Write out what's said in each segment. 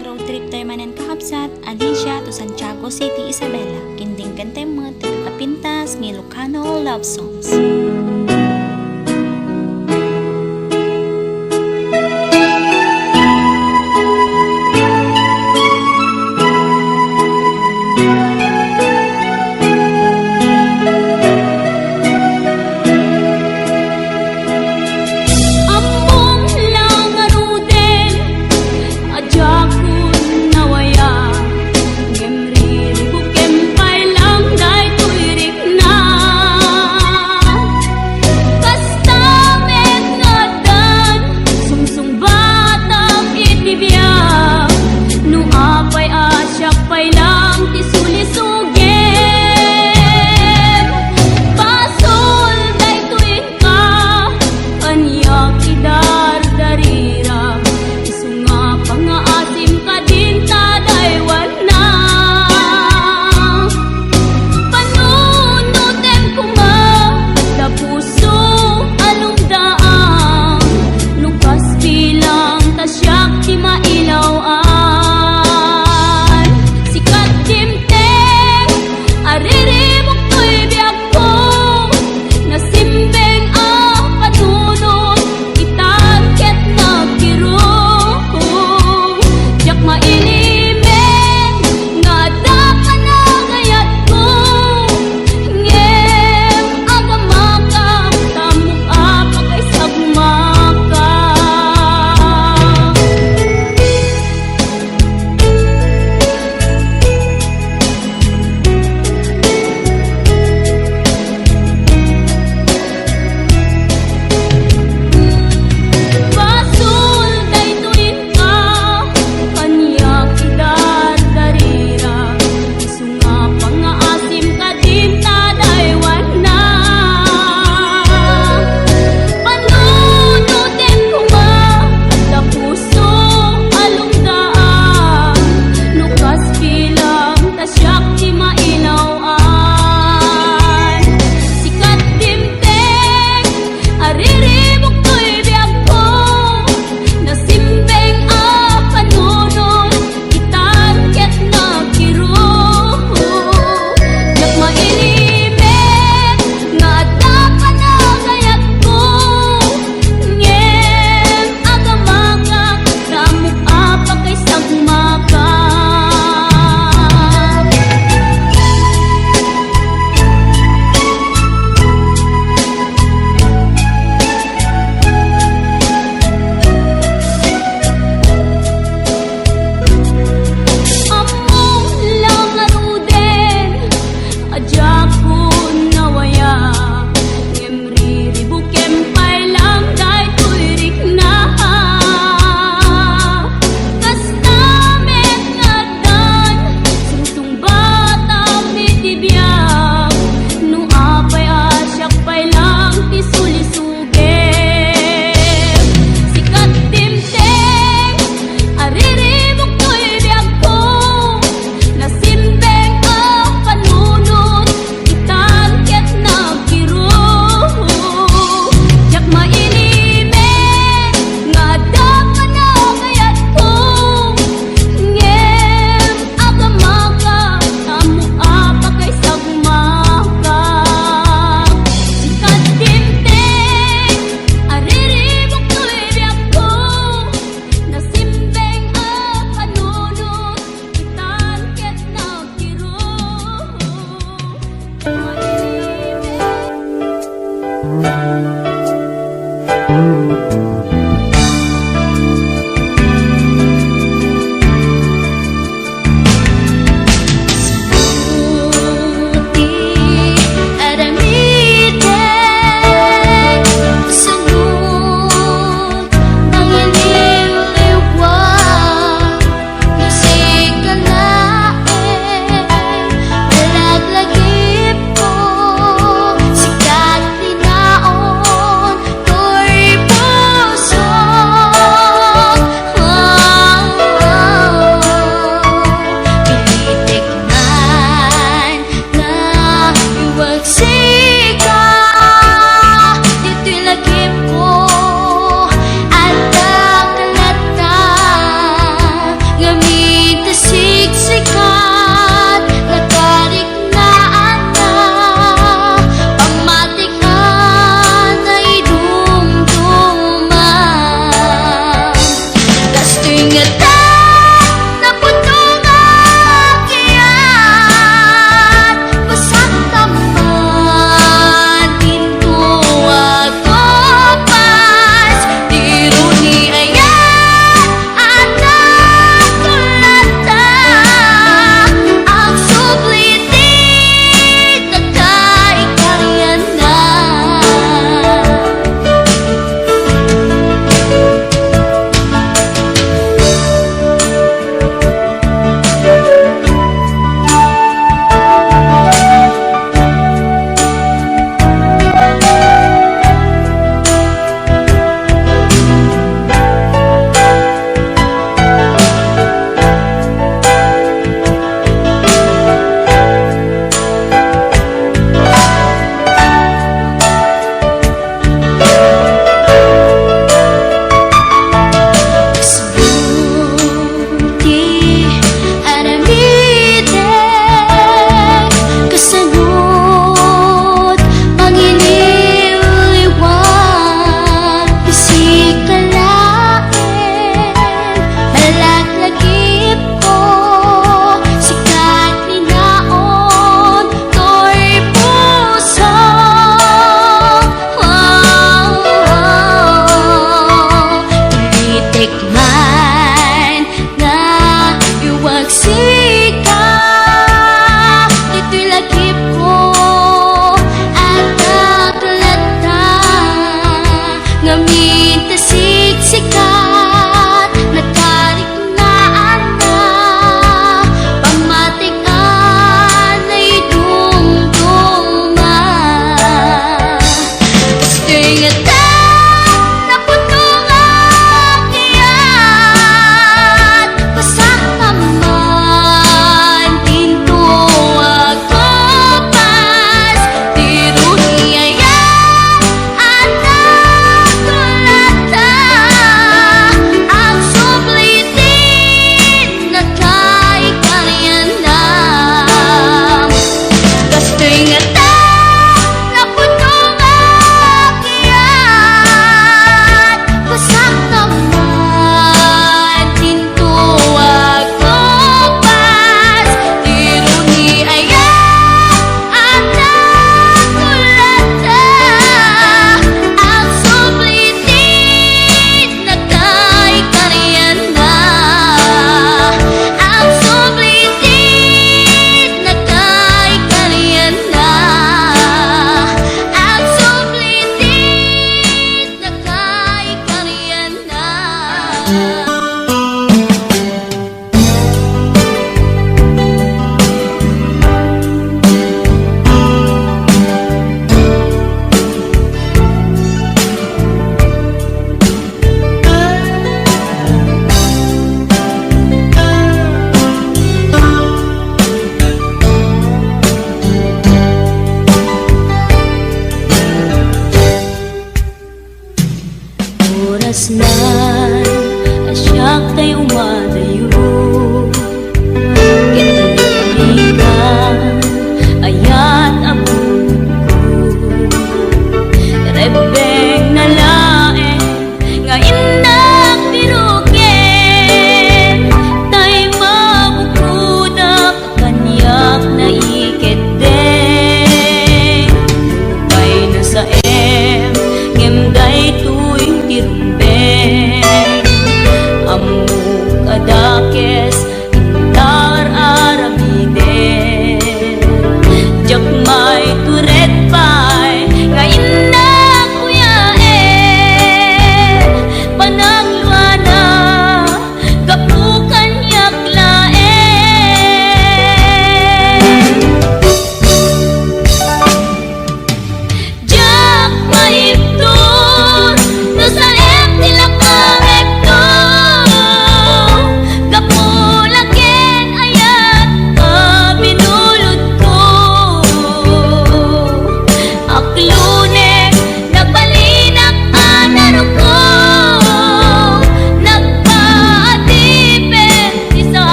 Nag-road trip tayo manen kakabsat, Alicia to Santiago City, Isabela. Kinding gantay mga taga-kapintas, ng Ilocano love songs. Sikat timte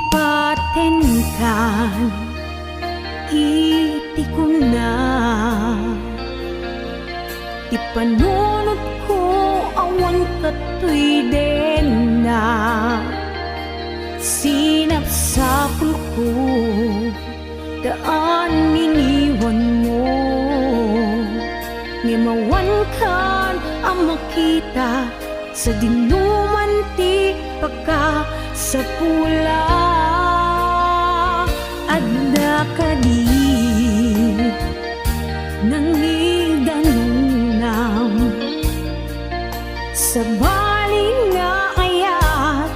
lipatin kan iti ko na ti panunod ko awan katoy den na sinapsapul ko daan iniwan mo ngimawan kan ang makita sa dinuman ti pagka sa pula adda kadi nang idanunam sa baling nga ayat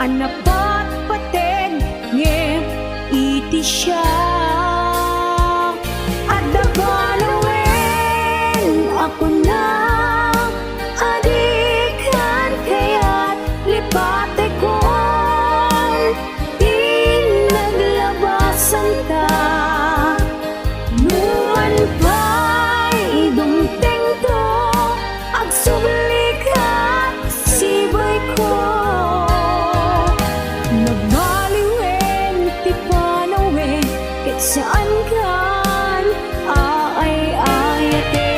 anapat pated ngem iti siya adda balawen ako na adikan kaya't lipate ko di naglabasan ta numan pa'y dumteng to agsublikat sibay ko nagbaliwen ti panawen ket saan kan aay-ayate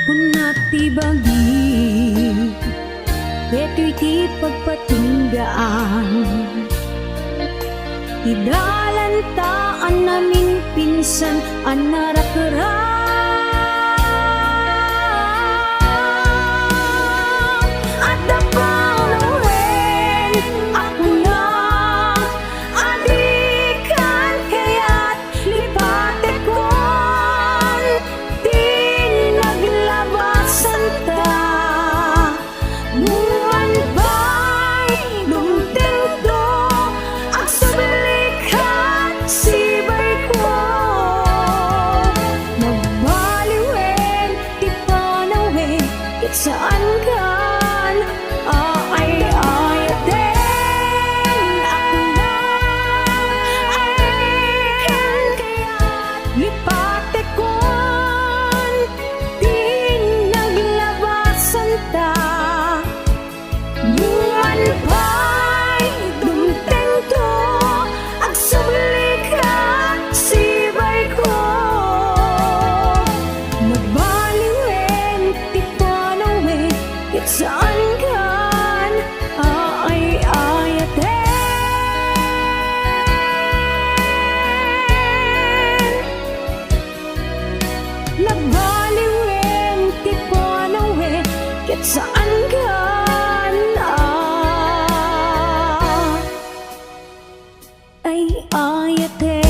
Unati bagi Deto'y ti pagpatinggaan Idalantaan namin pinsan ang narakarang At napalawen ako na adikan kaya't lipate ko di naglabasan ta nuan ba'y dumteng to ang sublikat sibay ko nagbaliwen ti panawen ket saan kan aay-ayaten ako na adikan kaya't lipate ko di naglabasan ta numan pa'y dumteng to ang sublikat sibay ko nagbaliwen ti panawen ket saan kan aay-ayaten nagbaliwen ti panawen ket saan kan aay-ayaten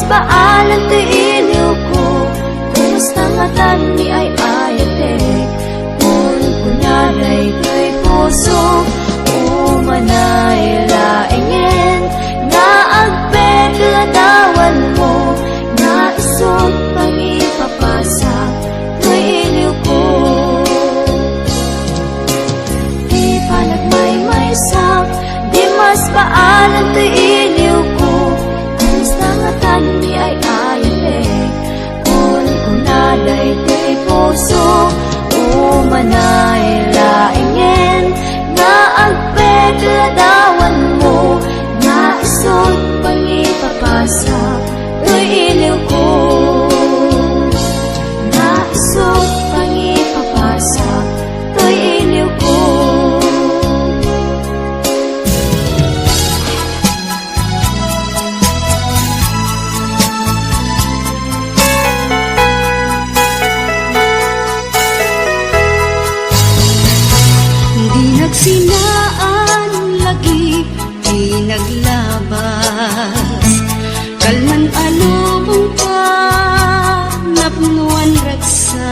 baalan ti iliw ko, kumusta nga tani ay ayatek, kunyaday kay puso, umanay laingin, nga agpegadawan mo, nga isog pangipapasa, kay iliw ko. Di pa nagmay-maysak, di mas baalan ti iliw ko, kumusta nga tani ay ayatek, kunaday kay puso, umanay laingin, nga agpegadawan mo, nga isog pangipapasa, kay iliw ko. Nga isog pangipapasa, kay iliw ko. Di nagsinaan lagi, di naglabas, kalman alubong ka, napnuan raksa,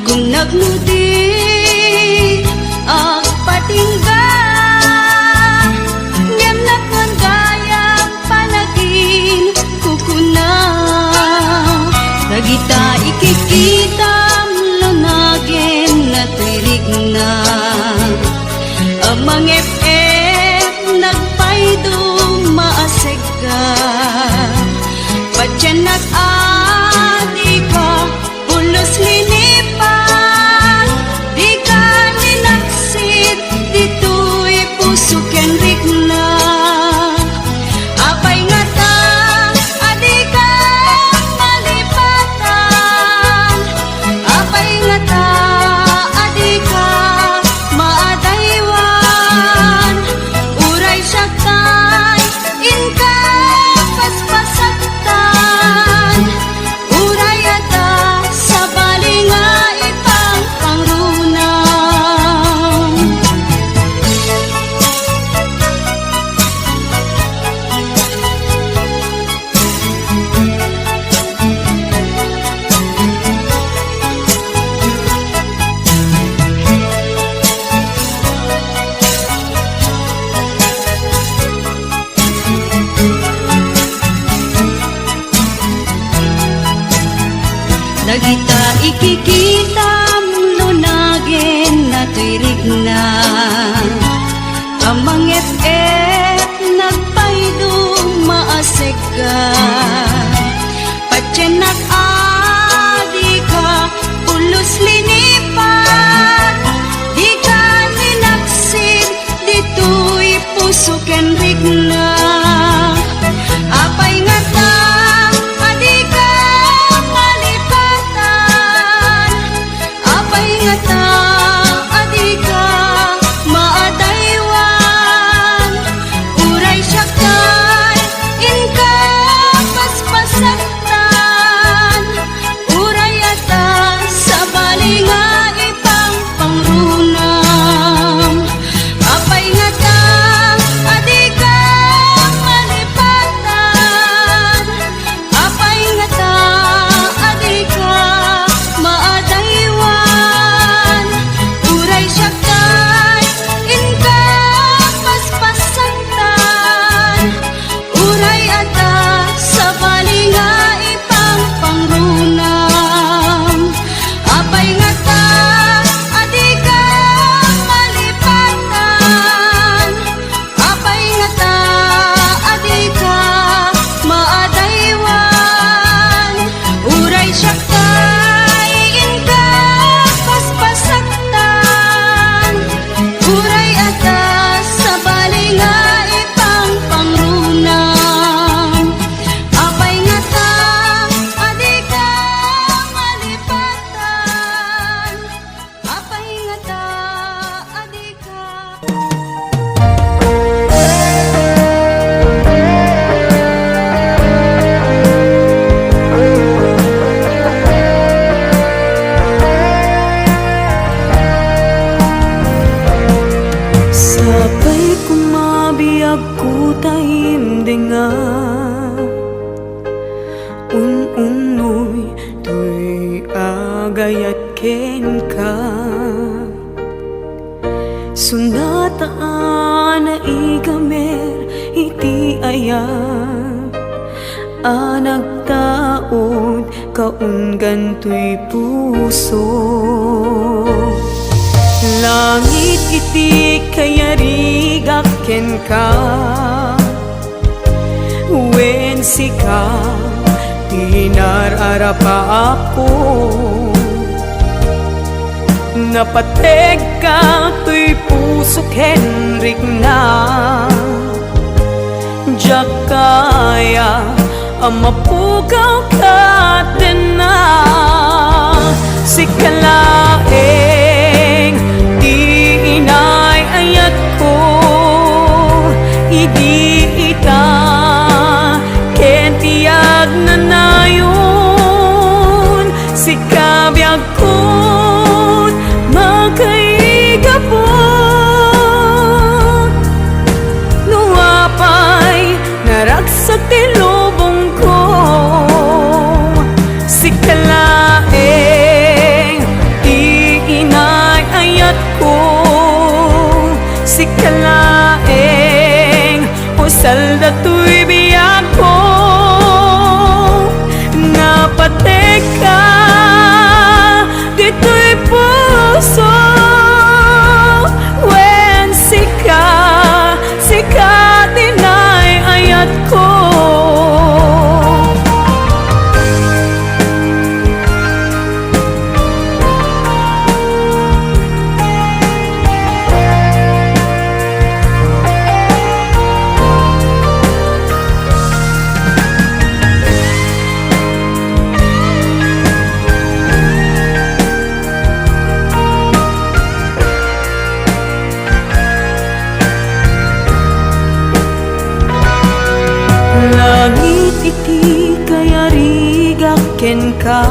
kung nagnudi, agpatingga, ngem nakman gayang panagin, kukuna, nagita ikikitam, lunagin na tirig na, amang FM nagpaydong maaseg ka, patyan nag-adi ka, pulos linipan, di ka ninaksid, dito'y puso ken rigna, apay nga ta, adi ka malipatan, apay nga ta, adi ka maadaywan, uray siya kay inka paspasaktan, uray ata sa balinga ipang pangrunang. Nagita ikikitam, lunagin na tirig na, amang FM nagpaydong maaseg ka, patyan nag-adi ka, pulos linipan, di ka ninaksid, dito'y puso ken rigna, apay nga ta, adi ka malipatan, apay nga ta, adi ka maadaywan, uray siya kay inka paspasaktan, uray ata sa balinga ipang pangrunam, apay nga ta, adi ka malipatan, apay nga ta, adi ka maadaywan, uray siya kay inka paspasaktan, uray ata sa balinga ipang pangrunam, apay nga ta, adi ka malipatan, apay nga ta, adi ka maadaywan, uray siya kay inka paspasaktan, uray ata sa balinga ipang pangrunam, apay nga ta, adi ka malipatan, apay nga ta, adi ka. Sabay kumabiyag ko tahimdingan, gayat ken ka. Sunataan na igamer iti ayam, nagtaod kaunggan to'y puso. Langit iti kayarigak ken ka, wen sika tinararapa ako. Napateg ka to'y puso Henrik na, diyak kaya amapukaw ka din na. Sikalaeng di inay ayat ko, idi ita ken tiyag na nayon. Sikabiyag ko makaigapon, nuapay naragsak ti lubong ko. Sikalaeng di inay ayat ko, sikalaeng usal da to'y biyag ko. Napatek ka dito'y puso, wen sika dinay ayat ko. Langit iti kayarigak ken ka,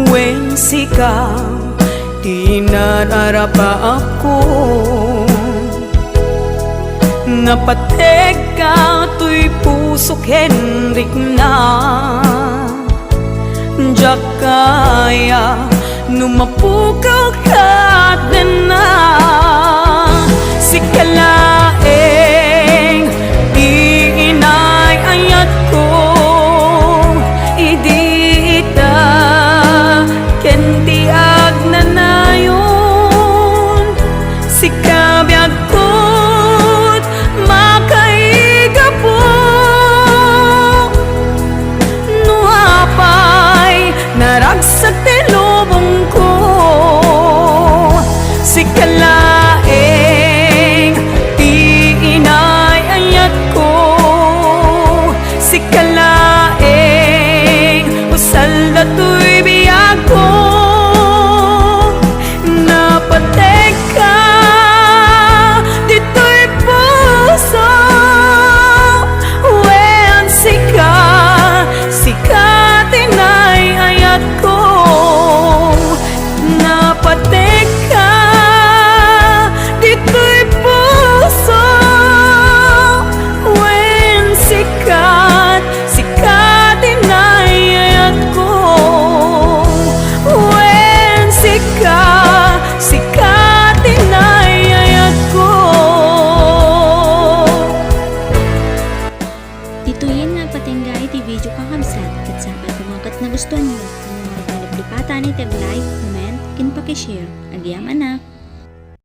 wen sika tinararapa ako. Napateg ka to'y pusok Henrik na, diyak kaya numapukaw ka din na. Sikalaeng di inay ayat ko, idi ita ken tiag na nayon. Sikabiyag ko't makaigapon, nuapay naragsak ti lubong ko. Sikalaeng di inay ayat ko, sikalaeng usal da to'y biyag ko. Napateg ka dito'y puso, wen sika tinay ayat ko. Napateg ka dito'y puso, wen sikat tinay ayat ko. Wen sikat tinay ayat ko. Dito'y nagpatinggay ti video kakamsat, kat sapat kumagat na gusto niyo. Kung mga liplipatan iti like, comment, kin pakishare. Agiyam anak!